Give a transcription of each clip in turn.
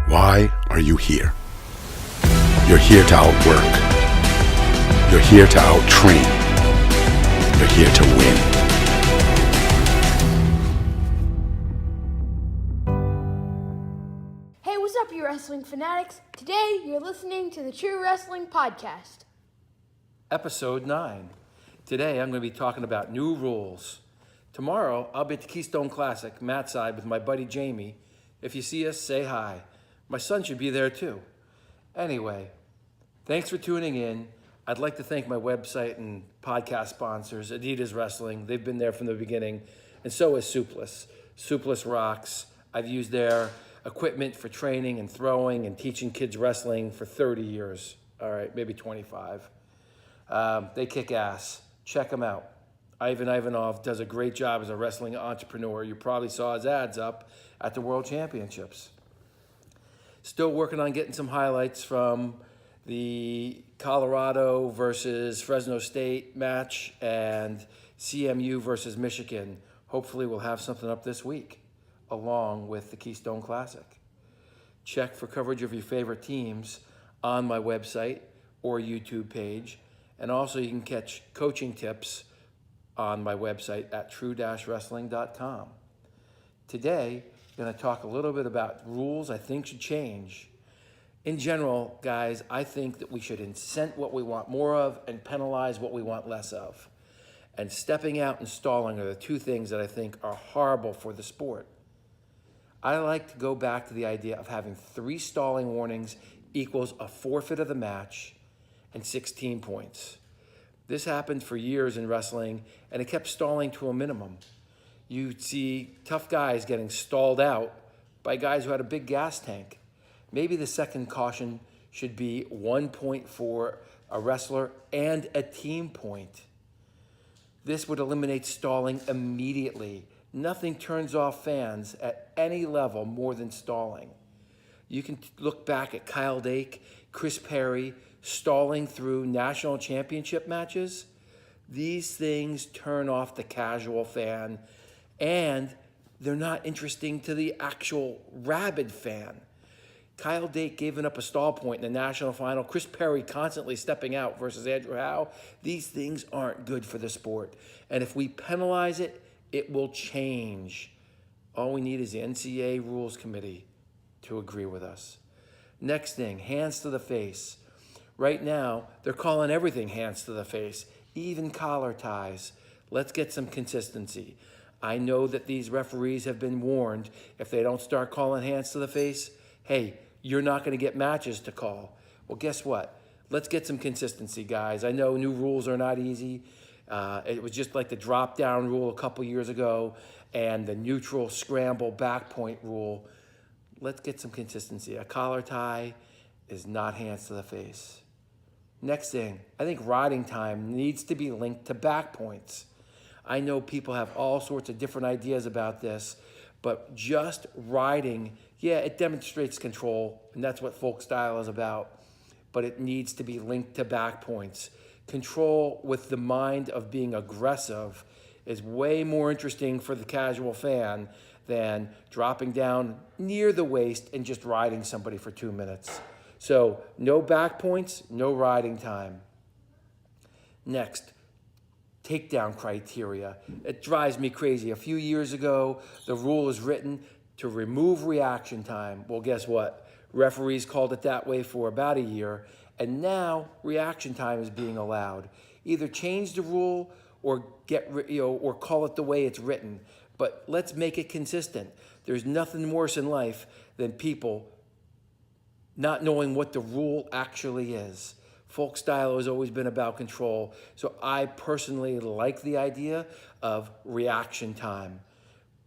Why are you here? You're here to outwork. You're here to outtrain. You're here to win. Hey, what's up, you wrestling fanatics? Today, you're listening to the True Wrestling Podcast. Episode 9. Today, I'm going to be talking about new rules. Tomorrow, I'll be at the Keystone Classic, Matt side, with my buddy Jamie. If you see us, say hi. My son should be there too. Anyway, thanks for tuning in. I'd like to thank my website and podcast sponsors, Adidas Wrestling. They've been there from the beginning, and so is Soupless. Soupless rocks. I've used their equipment for training and throwing and teaching kids wrestling for 30 years. All right, maybe 25. They kick ass. Check them out. Ivan Ivanov does a great job as a wrestling entrepreneur. You probably saw his ads up at the World Championships. Still working on getting some highlights from the Colorado versus Fresno State match and CMU versus Michigan. Hopefully we'll have something up this week, along with the Keystone Classic. Check for coverage of your favorite teams on my website or YouTube page. And also you can catch coaching tips on my website at true-wrestling.com. Today, I'm going to talk a little bit about rules I think should change. In general, guys, I think that we should incent what we want more of and penalize what we want less of. And stepping out and stalling are the two things that I think are horrible for the sport. I like to go back to the idea of having 3 stalling warnings equals a forfeit of the match and 16 points. This happened for years in wrestling, and it kept stalling to a minimum. You'd see tough guys getting stalled out by guys who had a big gas tank. Maybe the second caution should be 1 point for a wrestler and a team point. This would eliminate stalling immediately. Nothing turns off fans at any level more than stalling. You can look back at Kyle Dake, Chris Perry, stalling through national championship matches. These things turn off the casual fan, and they're not interesting to the actual rabid fan. Kyle Dake giving up a stall point in the national final, Chris Perry constantly stepping out versus Andrew Howe. These things aren't good for the sport. And if we penalize it, it will change. All we need is the NCAA Rules Committee to agree with us. Next thing, hands to the face. Right now, they're calling everything hands to the face, even collar ties. Let's get some consistency. I know that these referees have been warned if they don't start calling hands to the face, hey, you're not going to get matches to call. Well, guess what? Let's get some consistency, guys. I know new rules are not easy. It was just like the drop-down rule a couple years ago and the neutral scramble back point rule. Let's get some consistency. A collar tie is not hands to the face. Next thing, I think riding time needs to be linked to back points. I know people have all sorts of different ideas about this, but just riding, yeah, it demonstrates control, and that's what folk style is about, but it needs to be linked to back points. Control with the mind of being aggressive is way more interesting for the casual fan than dropping down near the waist and just riding somebody for 2 minutes. So no back points, no riding time. Next, takedown criteria. It drives me crazy. A few years ago, the rule is written to remove reaction time. Well, guess what? Referees called it that way for about a year, and now reaction time is being allowed. Either change the rule or or call it the way it's written. But let's make it consistent. There's nothing worse in life than people not knowing what the rule actually is. Folk style has always been about control. So I personally like the idea of reaction time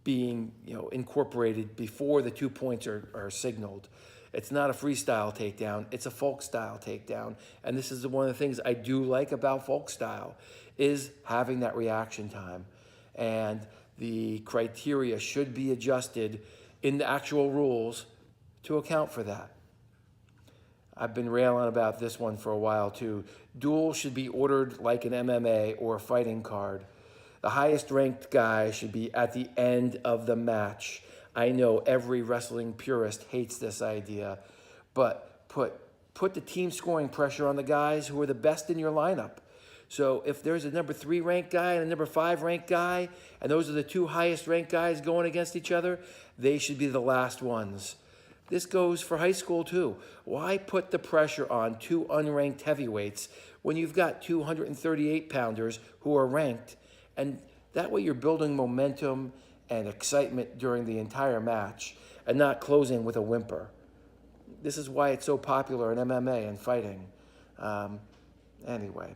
being incorporated before the 2 points are signaled. It's not a freestyle takedown, it's a folk style takedown. And this is one of the things I do like about folk style is having that reaction time. And the criteria should be adjusted in the actual rules to account for that. I've been railing about this one for a while too. Duels should be ordered like an MMA or a fighting card. The highest ranked guy should be at the end of the match. I know every wrestling purist hates this idea, but put the team scoring pressure on the guys who are the best in your lineup. So if there's a number 3 ranked guy and a number 5 ranked guy, and those are the 2 highest ranked guys going against each other, they should be the last ones. This goes for high school too. Why put the pressure on 2 unranked heavyweights when you've got 238 pounders who are ranked? And that way you're building momentum and excitement during the entire match and not closing with a whimper. This is why it's so popular in MMA and fighting. Anyway,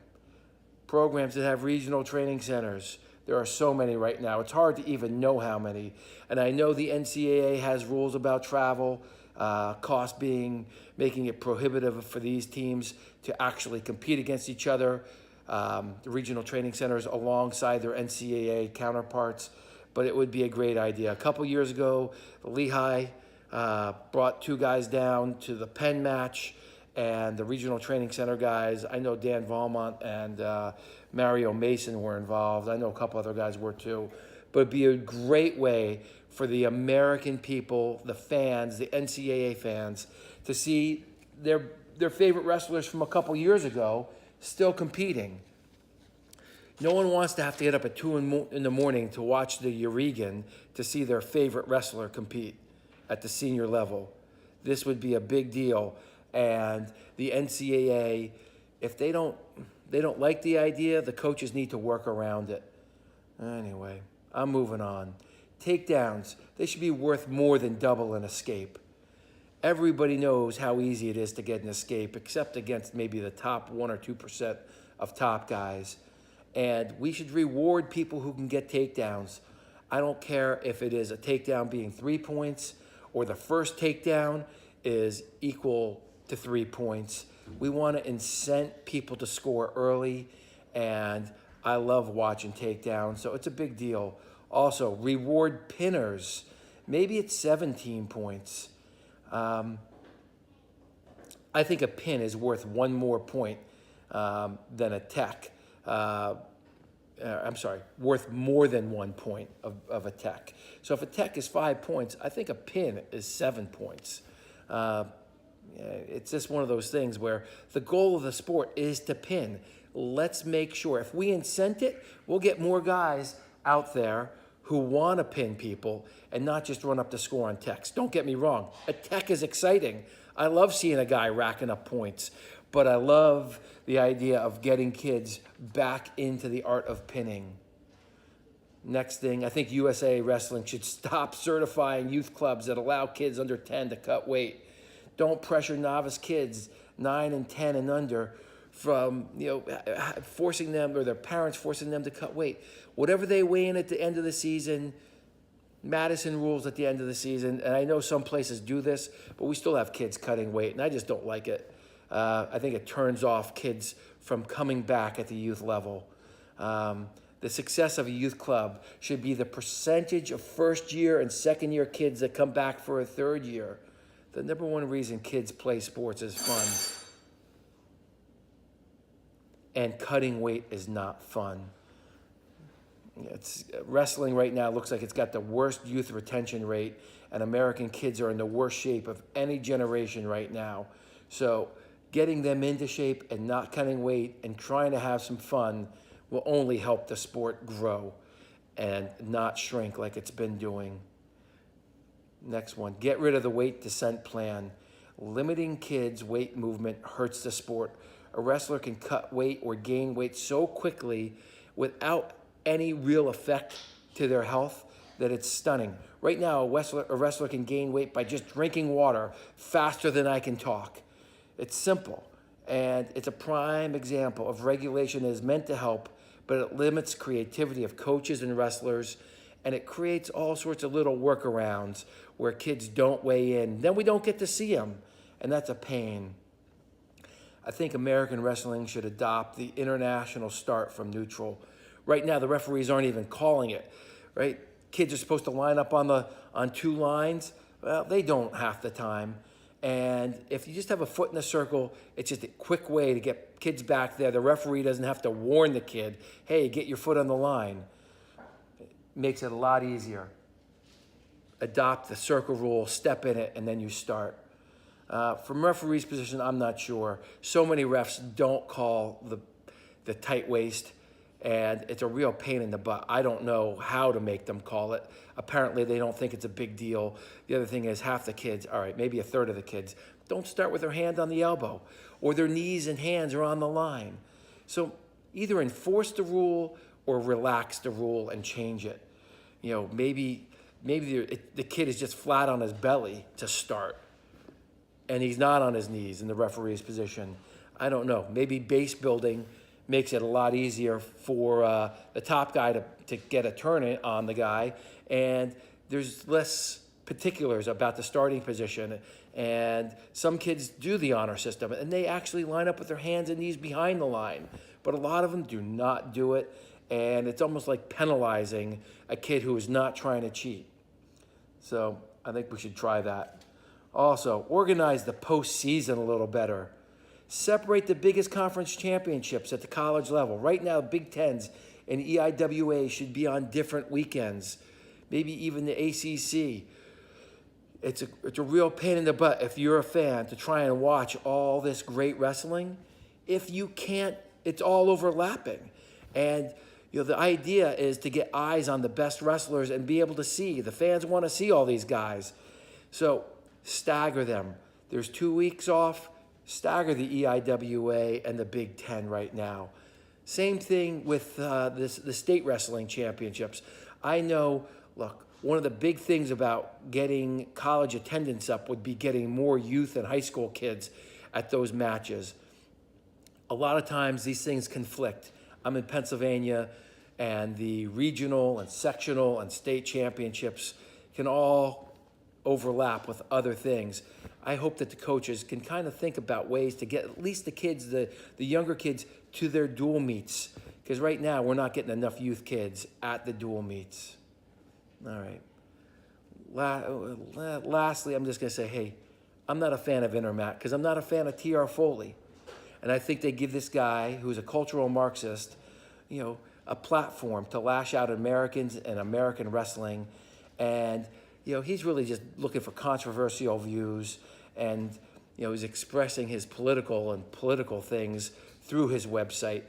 programs that have regional training centers. There are so many right now. It's hard to even know how many. And I know the NCAA has rules about travel, cost making it prohibitive for these teams to actually compete against each other, the regional training centers alongside their NCAA counterparts. But it would be a great idea. A couple years ago, Lehigh brought 2 guys down to the Penn match, and the regional training center guys, I know Dan Valmont and Mario Mason were involved. I know a couple other guys were too. But it'd be a great way for the American people, the fans, the NCAA fans, to see their favorite wrestlers from a couple years ago still competing. No one wants to have to get up at 2 in the morning to watch the Eureka to see their favorite wrestler compete at the senior level. This would be a big deal. And the NCAA, if they don't like the idea, the coaches need to work around it. Anyway, I'm moving on. Takedowns, they should be worth more than double an escape. Everybody knows how easy it is to get an escape, except against maybe the top 1 or 2% of top guys. And we should reward people who can get takedowns. I don't care if it is a takedown being 3 points or the first takedown is equal to 3 points. We want to incent people to score early, and I love watching takedowns, so it's a big deal. Also, reward pinners. Maybe it's 17 points. I think a pin is worth 1 more point than a tech. Worth more than 1 point of a tech. So if a tech is 5 points, I think a pin is 7 points. It's just one of those things where the goal of the sport is to pin. Let's make sure, if we incent it, we'll get more guys out there who want to pin people and not just run up the score on techs. Don't get me wrong, a tech is exciting. I love seeing a guy racking up points, but I love the idea of getting kids back into the art of pinning. Next thing, I think USA Wrestling should stop certifying youth clubs that allow kids under 10 to cut weight. Don't pressure novice kids 9 and 10 and under from forcing them, or their parents forcing them to cut weight. Whatever they weigh in at the end of the season, Madison rules at the end of the season, and I know some places do this, but we still have kids cutting weight, and I just don't like it. I think it turns off kids from coming back at the youth level. The success of a youth club should be the percentage of first-year and second-year kids that come back for a third year. The number 1 reason kids play sports is fun. And cutting weight is not fun. Wrestling right now looks like it's got the worst youth retention rate, and American kids are in the worst shape of any generation right now. So getting them into shape and not cutting weight and trying to have some fun will only help the sport grow and not shrink like it's been doing. Next one, get rid of the weight descent plan. Limiting kids' weight movement hurts the sport. A wrestler can cut weight or gain weight so quickly without any real effect to their health that it's stunning. Right now, a wrestler can gain weight by just drinking water faster than I can talk. It's simple, and it's a prime example of regulation that is meant to help, but it limits creativity of coaches and wrestlers, and it creates all sorts of little workarounds where kids don't weigh in. Then we don't get to see them, and that's a pain. I think American wrestling should adopt the international start from neutral. Right now, the referees aren't even calling it, right? Kids are supposed to line up on 2 lines. Well, they don't half the time. And if you just have a foot in a circle, it's just a quick way to get kids back there. The referee doesn't have to warn the kid, hey, get your foot on the line. It makes it a lot easier. adopt the circle rule, step in it, and then you start. From referee's position, I'm not sure. So many refs don't call the tight waist, and it's a real pain in the butt. I don't know how to make them call it. Apparently, they don't think it's a big deal. The other thing is half the kids, all right, maybe a third of the kids, don't start with their hand on the elbow, or their knees and hands are on the line. So either enforce the rule or relax the rule and change it. You know, maybe the kid is just flat on his belly to start, and he's not on his knees in the referee's position. I don't know. Maybe base building makes it a lot easier for the top guy to get a turn on the guy, and there's less particulars about the starting position. And some kids do the honor system, and they actually line up with their hands and knees behind the line. But a lot of them do not do it, and it's almost like penalizing a kid who is not trying to cheat. So I think we should try that. Also, organize the postseason a little better. Separate the biggest conference championships at the college level. Right now, Big Tens and EIWA should be on different weekends, maybe even the ACC. It's a real pain in the butt if you're a fan to try and watch all this great wrestling. If you can't, it's all overlapping. And you know, the idea is to get eyes on the best wrestlers and be able to see. The fans want to see all these guys. So stagger them. There's 2 weeks off. Stagger the EIWA and the Big Ten right now. Same thing with the state wrestling championships. I know, look, one of the big things about getting college attendance up would be getting more youth and high school kids at those matches. A lot of times these things conflict. I'm in Pennsylvania, and the regional and sectional and state championships can all overlap with other things. I hope that the coaches can kind of think about ways to get at least the kids, the younger kids, to their dual meets. Because right now, we're not getting enough youth kids at the dual meets. All right. Lastly, I'm just going to say, hey, I'm not a fan of Intermat because I'm not a fan of T.R. Foley. And I think they give this guy, who's a cultural Marxist, you know, a platform to lash out at Americans and American wrestling. And you know, he's really just looking for controversial views, and you know, he's expressing his political things through his website.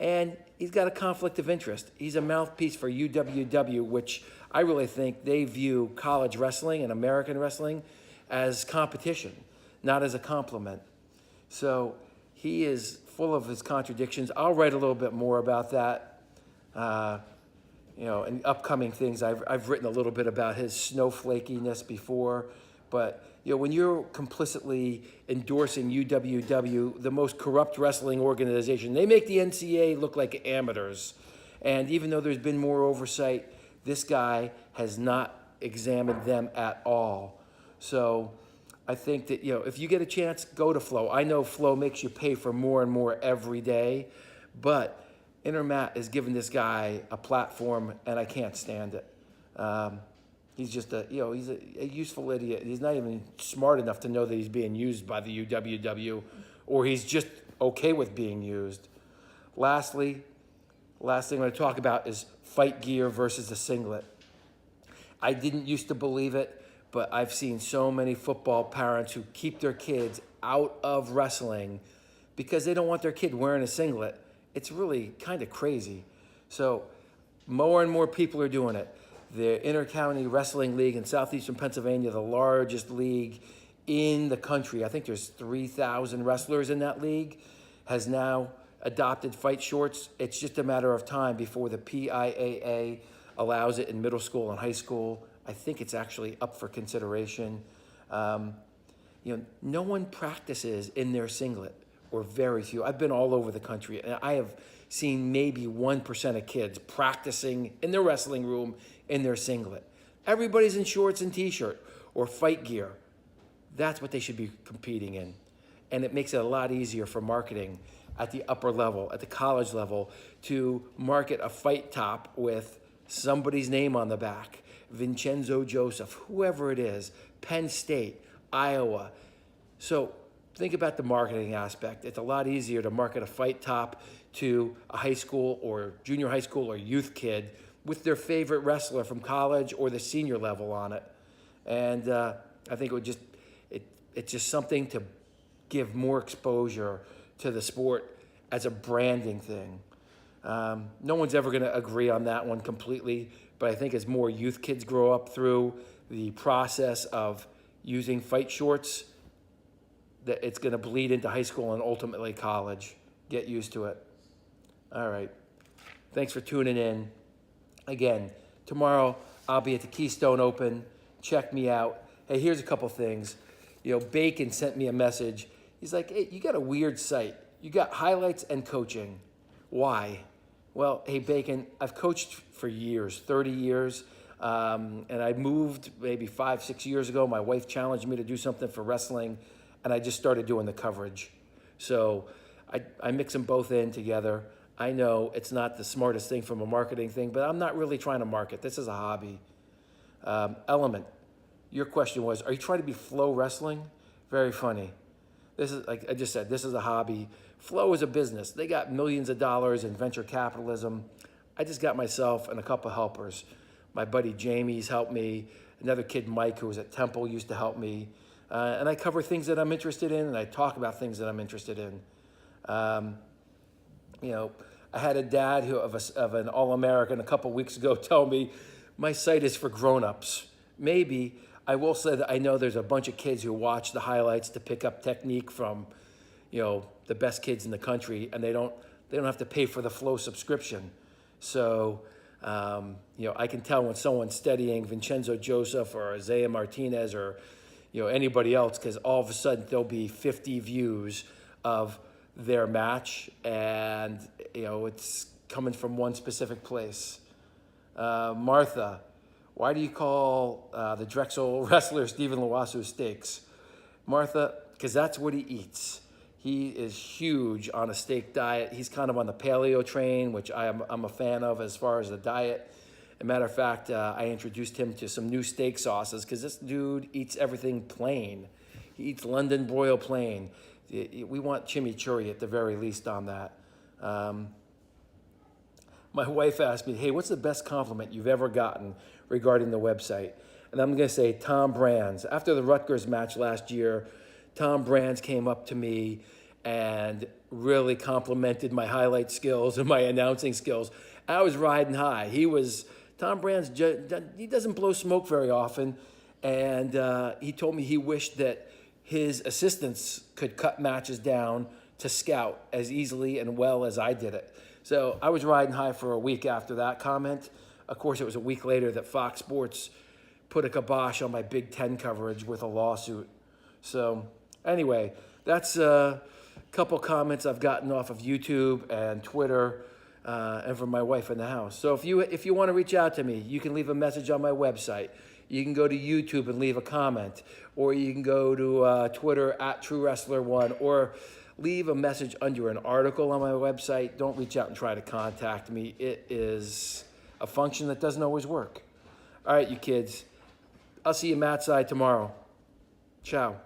And he's got a conflict of interest. He's a mouthpiece for UWW, which I really think they view college wrestling and American wrestling as competition, not as a compliment. So he is full of his contradictions. I'll write a little bit more about that. You know, in upcoming things, I've written a little bit about his snowflakiness before, but you know, when you're complicitly endorsing UWW, the most corrupt wrestling organization, they make the NCAA look like amateurs. And even though there's been more oversight, this guy has not examined them at all. So I think that, you know, if you get a chance, go to Flow. I know Flow makes you pay for more and more every day, but Intermat is giving this guy a platform, and I can't stand it. He's just he's a useful idiot. He's not even smart enough to know that he's being used by the UWW, or he's just okay with being used. Last thing I'm going to talk about is fight gear versus the singlet. I didn't used to believe it, but I've seen so many football parents who keep their kids out of wrestling because they don't want their kid wearing a singlet. It's really kind of crazy. So more and more people are doing it. The Intercounty Wrestling League in southeastern Pennsylvania, the largest league in the country, I think there's 3,000 wrestlers in that league, has now adopted fight shorts. It's just a matter of time before the PIAA allows it in middle school and high school. I think it's actually up for consideration. You know, no one practices in their singlet, or very few. I've been all over the country, and I have seen maybe 1% of kids practicing in their wrestling room in their singlet. Everybody's in shorts and t-shirt or fight gear. That's what they should be competing in. And it makes it a lot easier for marketing at the upper level, at the college level, to market a fight top with somebody's name on the back. Vincenzo Joseph, whoever it is, Penn State, Iowa. So think about the marketing aspect. It's a lot easier to market a fight top to a high school or junior high school or youth kid with their favorite wrestler from college or the senior level on it. And I think it's just something to give more exposure to the sport as a branding thing. No one's ever going to agree on that one completely, but I think as more youth kids grow up through the process of using fight shorts, that it's going to bleed into high school and ultimately college. Get used to it. All right. Thanks for tuning in. Again, tomorrow I'll be at the Keystone Open. Check me out. Hey, here's a couple things. Bacon sent me a message. He's like, hey, you got a weird site. You got highlights and coaching. Why? Well, hey, Bacon, I've coached for years, 30 years. And I moved maybe 5-6 years ago. My wife challenged me to do something for wrestling, and I just started doing the coverage. So I mix them both in together. I know it's not the smartest thing from a marketing thing, but I'm not really trying to market. This is a hobby. Element, your question was, are you trying to be Flow Wrestling? Very funny. This is, like I just said, this is a hobby. Flow is a business. They got millions of dollars in venture capitalism. I just got myself and a couple helpers. My buddy Jamie's helped me. Another kid, Mike, who was at Temple, used to help me. And I cover things that I'm interested in, and I talk about things that I'm interested in. I had a dad of an All-American a couple weeks ago tell me, my site is for grown-ups. Maybe. I will say that I know there's a bunch of kids who watch the highlights to pick up technique from, the best kids in the country, and they don't have to pay for the Flow subscription. So, I can tell when someone's studying Vincenzo Joseph or Isaiah Martinez or, anybody else, because all of a sudden there'll be 50 views of their match, and it's coming from one specific place. Martha, why do you call the Drexel wrestler Stephen Lawasu steaks? Martha, because that's what he eats. He is huge on a steak diet. He's kind of on the paleo train, which I'm a fan of as far as the diet. As a matter of fact, I introduced him to some new steak sauces because this dude eats everything plain. He eats London broil plain. We want chimichurri at the very least on that. My wife asked me, hey, what's the best compliment you've ever gotten regarding the website? And I'm going to say Tom Brands. After the Rutgers match last year, Tom Brands came up to me and really complimented my highlight skills and my announcing skills. I was riding high. Tom Brands, he doesn't blow smoke very often. And he told me he wished that his assistants could cut matches down to scout as easily and well as I did it. So I was riding high for a week after that comment. Of course, it was a week later that Fox Sports put a kibosh on my Big Ten coverage with a lawsuit. So anyway, that's a couple comments I've gotten off of YouTube and Twitter and from my wife in the house. So if you want to reach out to me, you can leave a message on my website. You can go to YouTube and leave a comment, or you can go to Twitter at TrueWrestler1, or leave a message under an article on my website. Don't reach out and try to contact me. It is a function that doesn't always work. All right, you kids. I'll see you Matt side tomorrow. Ciao.